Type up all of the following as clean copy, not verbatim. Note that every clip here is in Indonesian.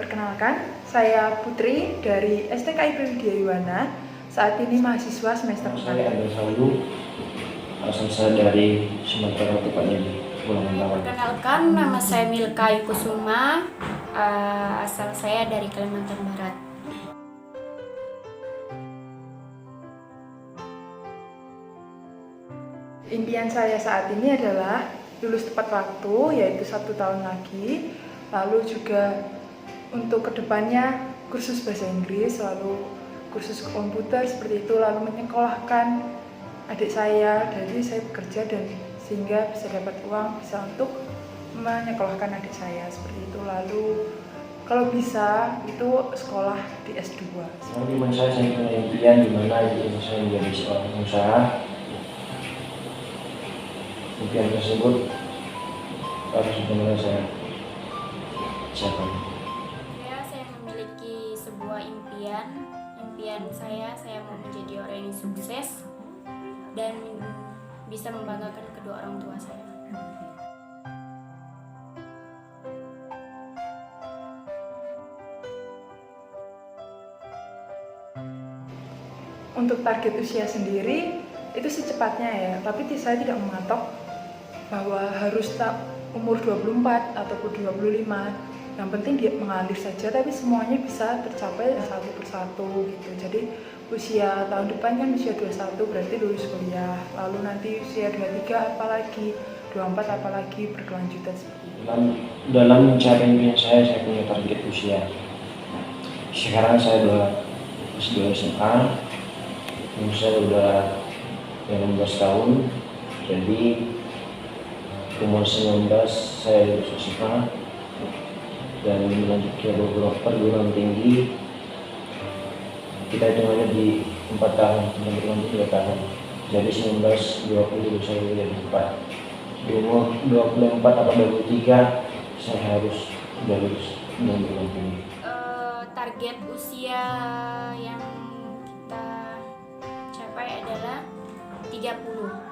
Perkenalkan, saya Putri dari STKIP Widya Yuwana. Saat ini mahasiswa semester 4. Saya Andrew Saldu, asal saya dari Sumatera tepatnya di Pulau Mentawai. Perkenalkan, nama saya Milka Kusuma, asal saya dari Kalimantan Barat. Impian saya saat ini adalah lulus tepat waktu, yaitu 1 tahun lagi. Lalu juga untuk kedepannya kursus bahasa Inggris, lalu kursus komputer seperti itu, lalu menyekolahkan adik saya. Jadi saya bekerja dan sehingga bisa dapat uang, bisa untuk menyekolahkan adik saya seperti itu. Lalu kalau bisa itu sekolah di S2. Di masa saya punya impian di mana saya menjadi seorang pengusaha. Impian tersebut harus benar-benar saya capai. Saya memiliki sebuah impian. Impian saya mau menjadi orang yang sukses dan bisa membanggakan kedua orang tua saya. Untuk target usia sendiri itu secepatnya ya, tapi saya tidak mematok bahwa harus umur 24 ataupun 25. Yang penting dia mengalir saja, tapi semuanya bisa tercapai satu persatu gitu. Jadi usia tahun depan kan usia 21 berarti lulus kuliah, lalu nanti usia 23 apalagi, 24 apalagi, berkelanjutan seperti itu. Dalam mencapai impian saya punya target usia. Sekarang saya udah S2 SMA, umur saya udah 16 tahun, jadi umur 19 saya lulus SMA dan melanjut ke beberapa perguruan tinggi. Kita hitungannya di 4 tahun, yang berlanjut 3 tahun. Jadi 19-20 saya udah di 4. Di umur 24 atau 23 saya harus udah lulus dan berguruan tinggi. Target usia yang kita capai adalah 30.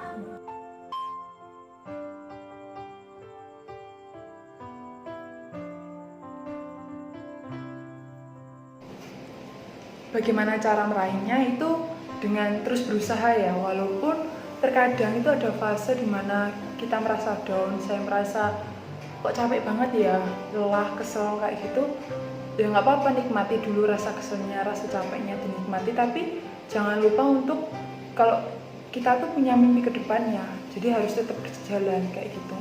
Bagaimana cara meraihnya itu dengan terus berusaha ya, walaupun terkadang itu ada fase dimana kita merasa down, saya merasa kok capek banget ya, lelah, kesel kayak gitu. Ya nggak apa-apa, nikmati dulu rasa keselnya, rasa capeknya dinikmati, tapi jangan lupa untuk kalau kita tuh punya mimpi ke depannya, jadi harus tetap berjalan kayak gitu.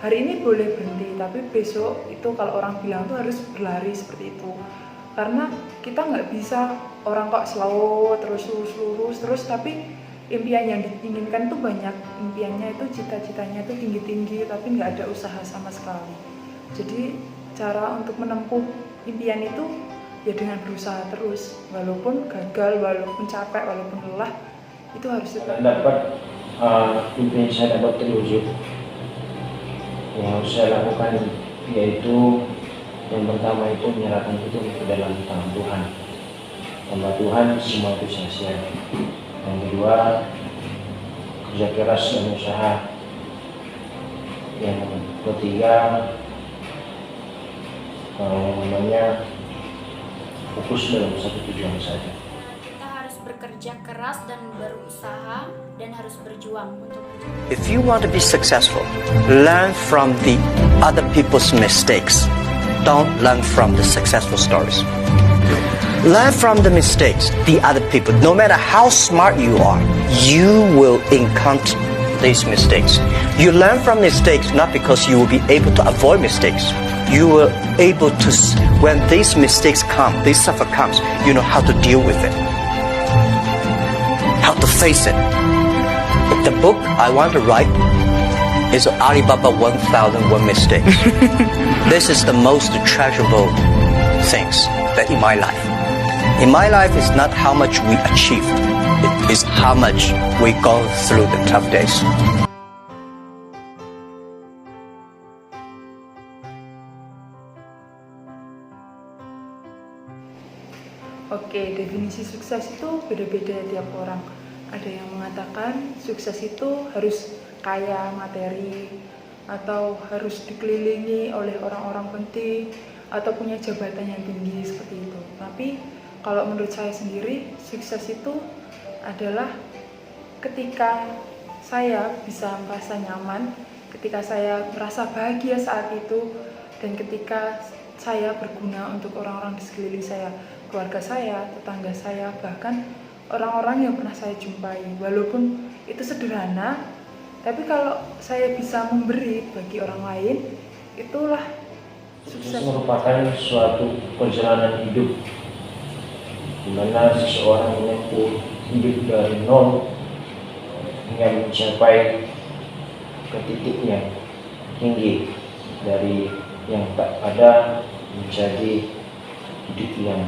Hari ini boleh berhenti, tapi besok itu kalau orang bilang tuh harus berlari seperti itu. Karena kita nggak bisa orang kok slow terus lurus terus, tapi impian yang diinginkan tuh banyak. Impiannya itu cita-citanya itu tinggi-tinggi, tapi nggak ada usaha sama sekali. Jadi cara untuk menempuh impian itu ya dengan berusaha terus, walaupun gagal, walaupun capek, walaupun lelah, itu harus tetap dapat impian saya dapat terwujud. Yang harus saya lakukan yaitu yang pertama itu menyerahkan itu ke dalam tangan Tuhan. Tanpa Tuhan semua itu sia-sia. Yang kedua, kerja keras dan usaha. Yang ketiga, fokus dalam satu tujuan saja. Kita harus bekerja keras dan berusaha dan harus berjuang untuk mencapai. If you want to be successful, learn from the other people's mistakes. Don't learn from the successful stories. Learn from the mistakes, the other people. No matter how smart you are, you will encounter these mistakes. You learn from mistakes not because you will be able to avoid mistakes. You will able to, when these mistakes come, this suffer comes, you know how to deal with it. How to face it. The book I want to write is Alibaba 1001 Mistakes. This is the most treasurable things that in my life. In my life, it's not how much we achieved, it is how much we go through the tough days. Oke, definisi sukses itu beda-beda tiap orang. Ada yang mengatakan sukses itu harus kaya materi, atau harus dikelilingi oleh orang-orang penting, atau punya jabatan yang tinggi seperti itu. Tapi kalau menurut saya sendiri, sukses itu adalah ketika saya bisa merasa nyaman, ketika saya merasa bahagia saat itu, dan ketika saya berguna untuk orang-orang di sekeliling saya, keluarga saya, tetangga saya, bahkan orang-orang yang pernah saya jumpai. Walaupun itu sederhana, tapi kalau saya bisa memberi bagi orang lain, itulah Sukses merupakan suatu perjalanan hidup di mana seseorang menempuh hidup dari nol hingga mencapai ke titik yang tinggi, dari yang tak ada menjadi hidup yang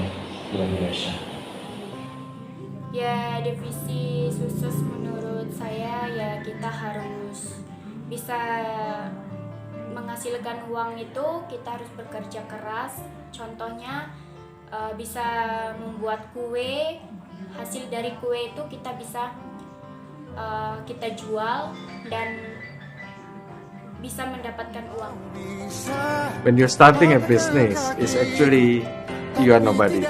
luar biasa. Ya, definisi sukses menurut saya ya kita harus bisa menghasilkan uang itu kita harus bekerja keras. Contohnya bisa membuat kue, hasil dari kue itu kita bisa kita jual dan bisa mendapatkan uang. When you're starting a business, it's actually you are nobody.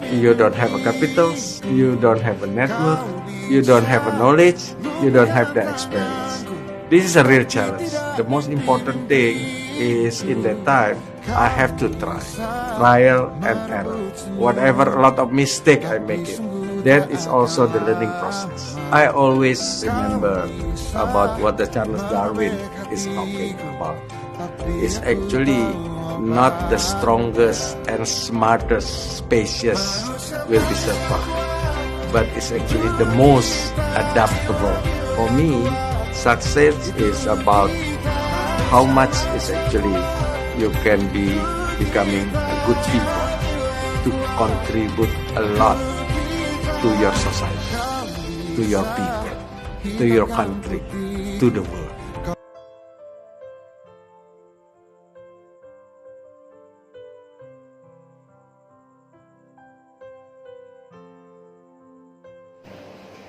You don't have a capital, you don't have a network, you don't have a knowledge, you don't have the experience. This is a real challenge. The most important thing is in that time, I have to try. Trial and error. Whatever, a lot of mistake I make it. That is also the learning process. I always remember about what the Charles Darwin is talking about. It's actually not the strongest and smartest species will be survived, but it's actually the most adaptable. For me, success is about how much is actually you can be becoming a good people to contribute a lot to your society, to your people, to your country, to the world.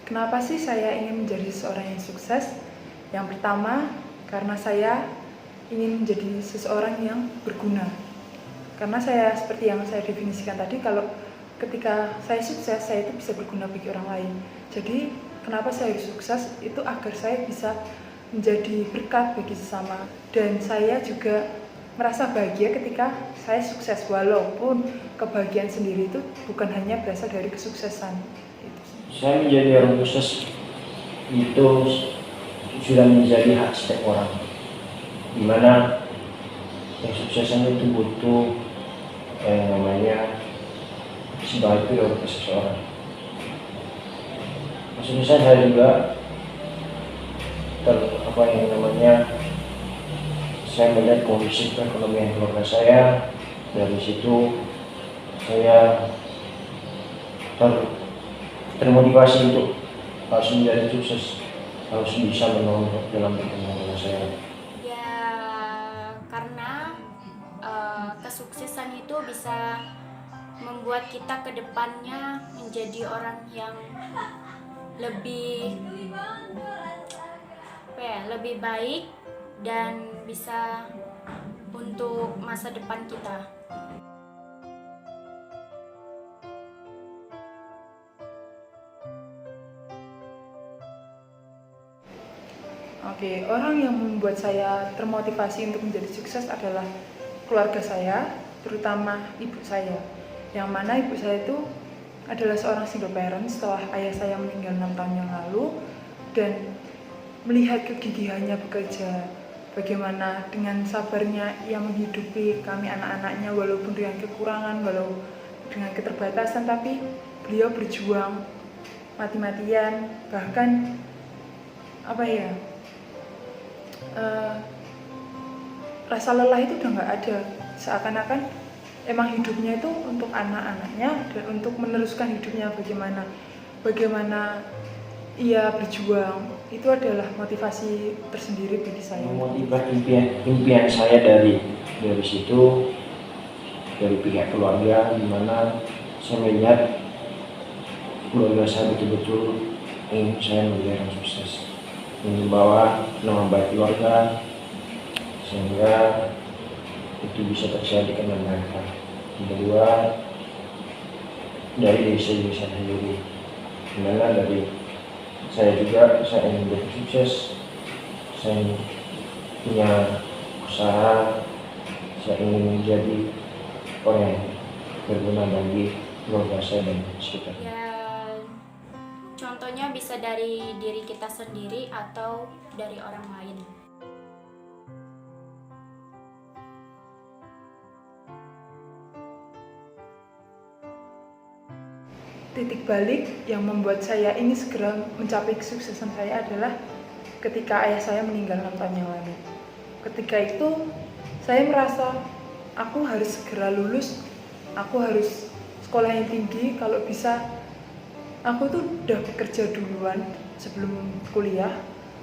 Kenapa sih saya ingin menjadi seorang yang sukses? Yang pertama, karena saya ingin menjadi seseorang yang berguna. Karena saya seperti yang saya definisikan tadi, kalau ketika saya sukses, saya itu bisa berguna bagi orang lain. Jadi, kenapa saya harus sukses? Itu agar saya bisa menjadi berkat bagi sesama. Dan saya juga merasa bahagia ketika saya sukses, walaupun kebahagiaan sendiri itu bukan hanya berasal dari kesuksesan. Saya menjadi orang sukses itu sudah menjadi hak setiap orang, dimana kesuksesan itu butuh namanya sebagai oleh seseorang. Maksudnya saya juga saya melihat kondisi perekonomian keluarga saya. Dari situ saya termotivasi untuk harus menjadi sukses, harus bisa menolong dalam perkembangan saya. Ya, karena kesuksesan itu bisa membuat kita ke depannya menjadi orang yang lebih baik dan bisa untuk masa depan kita. Oke, orang yang membuat saya termotivasi untuk menjadi sukses adalah keluarga saya, terutama ibu saya. Yang mana ibu saya itu adalah seorang single parent setelah ayah saya meninggal 6 tahun yang lalu, dan melihat kegigihannya bekerja, bagaimana dengan sabarnya ia menghidupi kami anak-anaknya walaupun dengan kekurangan, walau dengan keterbatasan, tapi beliau berjuang mati-matian, bahkan rasa lelah itu udah nggak ada. Seakan-akan emang hidupnya itu untuk anak-anaknya dan untuk meneruskan hidupnya, bagaimana ia berjuang. Itu adalah motivasi tersendiri bagi saya. Memotivasi impian saya dari situ, dari pihak keluarga, di mana saya melihat keluarga saya betul-betul ingin saya menjadi orang sukses, membawa nama baik keluarga, sehingga itu bisa terjadi karena mereka. Yang kedua, dari diri saya sendiri, dimana dari saya juga, saya ingin menjadi sukses, saya ingin punya usaha, saya ingin menjadi orang yang berguna bagi keluarga saya dan sekitar. Ya, contohnya bisa dari diri kita sendiri atau dari orang lain. Titik balik yang membuat saya ingin segera mencapai kesuksesan saya adalah ketika ayah saya meninggal 6 tahun yang lalu. Ketika itu saya merasa aku harus segera lulus, aku harus sekolah yang tinggi, kalau bisa aku tuh udah bekerja duluan sebelum kuliah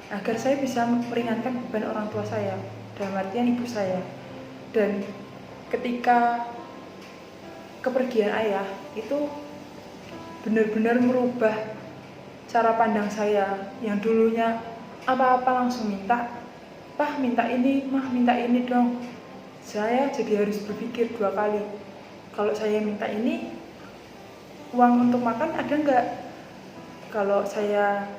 agar saya bisa meringankan beban orang tua saya, dalam artian ibu saya. Dan ketika kepergian ayah itu benar-benar merubah cara pandang saya yang dulunya apa-apa langsung minta, "Pah, minta ini, Mah, minta ini dong." Saya jadi harus berpikir 2 kali. Kalau saya minta ini, uang untuk makan ada nggak? Kalau saya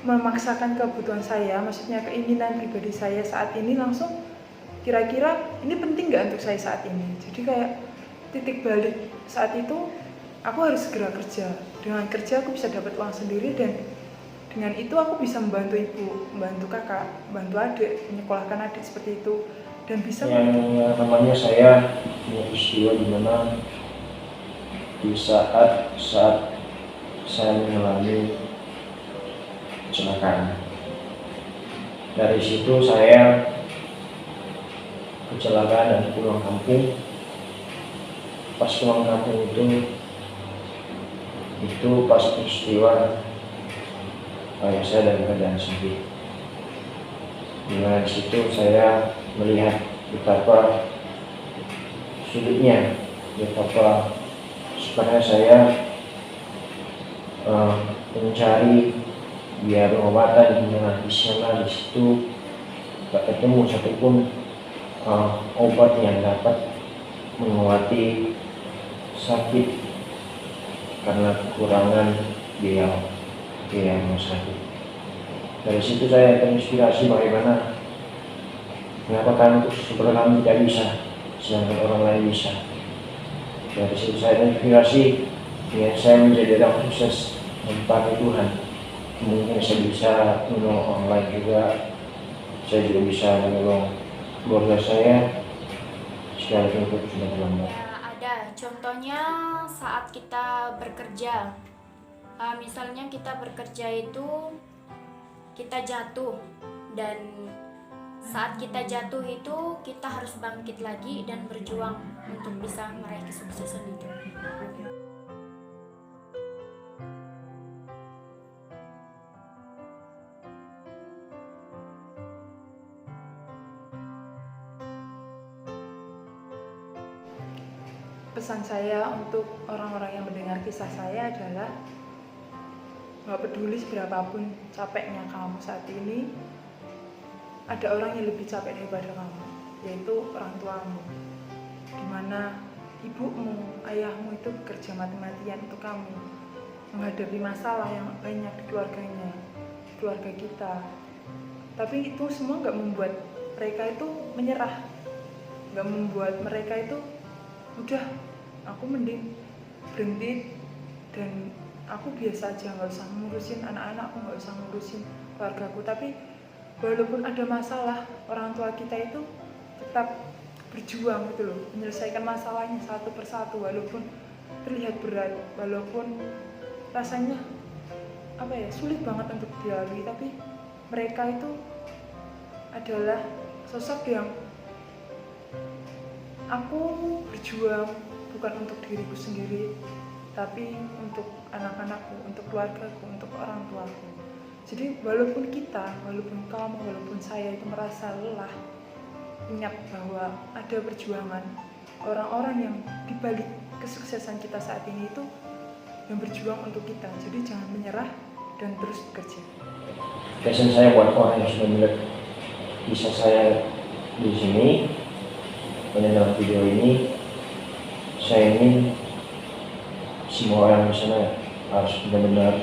memaksakan kebutuhan saya, maksudnya keinginan pribadi saya saat ini langsung, kira-kira ini penting nggak untuk saya saat ini? Jadi kayak titik balik saat itu, aku harus segera kerja. Dengan kerja aku bisa dapat uang sendiri dan dengan itu aku bisa membantu ibu, membantu kakak, membantu adik, menyekolahkan adik seperti itu dan bisa. Yang namanya saya punya peristiwa di mana di saat saya mengalami kecelakaan. Dari situ saya kecelakaan dan pulang kampung. Pas pulang kampung itu pas peristiwa ayah saya dalam keadaan sedih. Di situ saya melihat betapa sulitnya, betapa sebenarnya saya mencari biaya pengobatan di sana, di situ tak ketemu satupun obat yang dapat mengobati sakit karena kekurangan biaya rumah sakit. Dari situ saya terinspirasi bagaimana kenapa kami tidak bisa, sedangkan orang lain bisa. Dari situ saya terinspirasi, ya saya menjadi orang sukses tanpa Tuhan. Mungkin saya bisa menolong orang lain juga, saya juga bisa menolong keluarga saya sekalipun itu sudah terlambat. Ya, ada contohnya saat kita bekerja. Misalnya kita bekerja itu kita jatuh, dan saat kita jatuh itu kita harus bangkit lagi dan berjuang untuk bisa meraih kesuksesan itu. Pesan saya untuk orang-orang yang mendengar kisah saya adalah nggak peduli seberapapun capeknya kamu saat ini, ada orang yang lebih capek daripada kamu, yaitu orang tuamu. Dimana ibumu, ayahmu itu bekerja mati-matian untuk kamu, menghadapi masalah yang banyak di keluarganya, di keluarga kita. Tapi itu semua nggak membuat mereka itu menyerah, nggak membuat mereka itu udah, aku mending berhenti dan aku biasa aja, nggak usah ngurusin anak-anakku, nggak usah ngurusin keluargaku. Tapi walaupun ada masalah, orang tua kita itu tetap berjuang gitu loh, menyelesaikan masalahnya satu persatu, walaupun terlihat berat, walaupun rasanya sulit banget untuk dilalui. Tapi mereka itu adalah sosok yang aku berjuang bukan untuk diriku sendiri, tapi untuk anak-anakku, untuk keluargaku, untuk orang tuaku. Jadi walaupun kamu, walaupun saya itu merasa lelah, ingat bahwa ada perjuangan orang-orang yang dibalik kesuksesan kita saat ini itu yang berjuang untuk kita. Jadi jangan menyerah dan terus bekerja. Pesan saya buat orang yang sudah melihat kisah saya di sini, Makanya dalam video ini saya ingin semua orang di sana harus benar-benar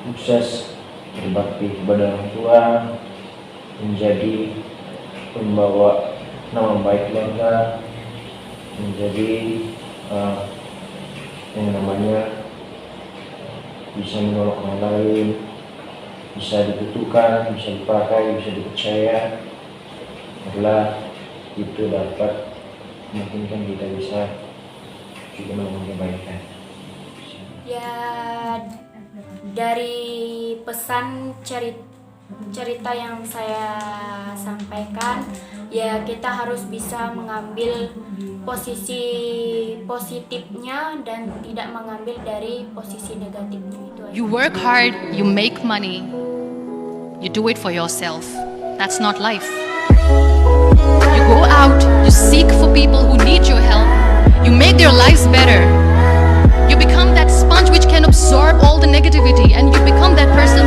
sukses, berbakti kepada orang tua, menjadi pembawa nama baik keluarga, menjadi yang namanya bisa menolong orang lain, bisa dibutuhkan, bisa dipakai, bisa dipercaya, adalah itu dapat memungkinkan kita bisa juga melakukan kebaikan. Ya, dari pesan cerita yang saya sampaikan, ya kita harus bisa mengambil posisi positifnya dan tidak mengambil dari posisi negatifnya. Itu aja. You work hard, you make money, you do it for yourself. That's not life. You go out, you seek for people who need your help, you make their lives better. You become that sponge which can absorb all the negativity, and you become that person